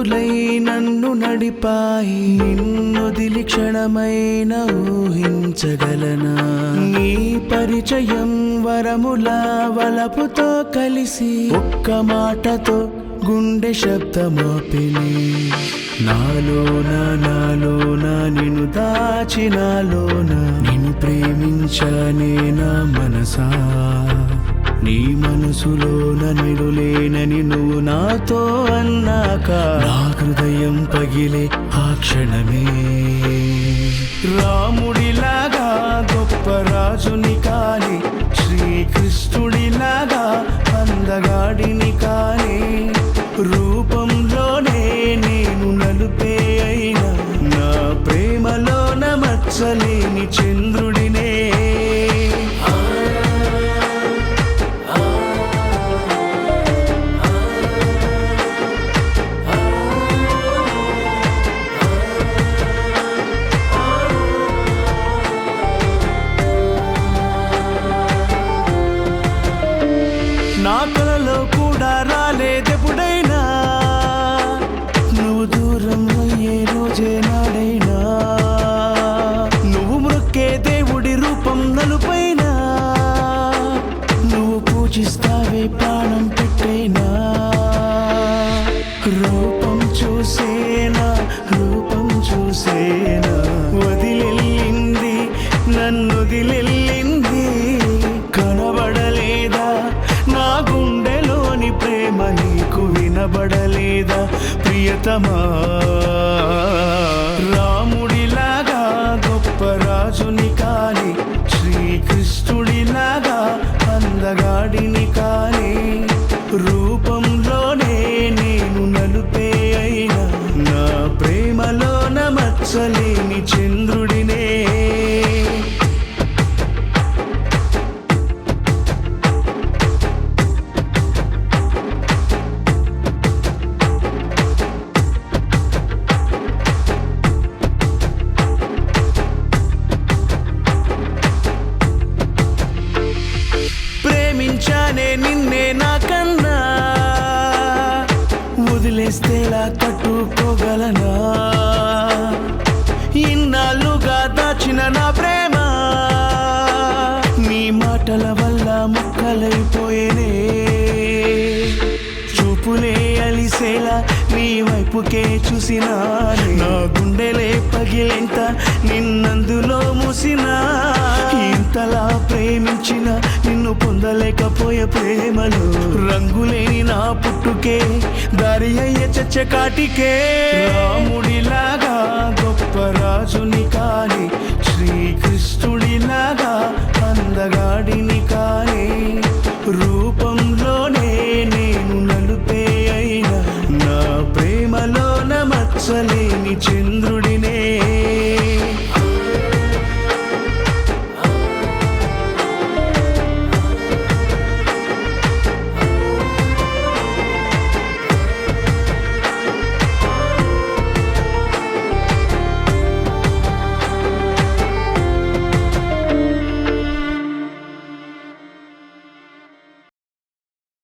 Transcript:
చేతులై నన్ను నడిపాయి, నిన్నొదిలి క్షణమైన ఊహించగలనా? నీ పరిచయం వరముల వలపుతో కలిసి ఒక్క మాటతో గుండె శబ్దమాపిని. నాలోన నిన్ను దాచినాలోన నిన్ను ప్రేమించానే నా మనసా. నీ మనసులోన నిడులేనని నువ్వు నాతో అన్నాక నా హృదయం పగిలే ఆ క్షణమే. రాముడిలాగా గొప్ప రాజుని కాని, శ్రీకృష్ణుడిలాగా అందగాడిని కాని, రూపంలోనే నేను నలుపే అయినా నా ప్రేమలోన మచ్చలేని చంద్రుడినే. నా కలలో కూడా రాలేదెప్పుడైనా నువ్వు దూరం అయ్యే రోజే నాడైనా. నువ్వు మృక్కే దేవుడి రూపం నలుపైనా, నువ్వు పూజిస్తావే ప్రాణం పెట్టేనా. రూపం చూసేనా వదిలెళ్ళింది నన్ను వదిలెళ్ళింది. కనబడలేదా నా గుండెలోని ప్రేమ, నీకు వినబడలేదా ప్రియతమా? రాముడిలాగా గొప్ప రాజుని కాని, శ్రీకృష్ణుడిలాగా అందగాడిని కాని, రూపంలోనే నేను నలుపే అయినా నా ప్రేమలోన మచ్చలేని చంద్రుడినే. ప్రేమించానే నిన్నే నాకన్నా, వదిలేస్తేలా తట్టుకోగలనా? ఇన్నాళ్ళుగా దాచిన నా ప్రేమ నీ మాటల వల్ల ముక్కలైపోయేనే. చూపులే అలిసేలా నీ వైపుకే చూసినా, నా గుండెలే పగిలేంత నిన్నందులో మూసినా. ఇంతలా ప్రేమించిన నిన్ను పొందలేకపోయే ప్రేమలో రంగులేని నా పుట్టుకే దారి అయ్యే చచ్చకాటికే. రాముడిలాగా గొప్ప రాజుని కాని, శ్రీకృష్ణుడిలాగా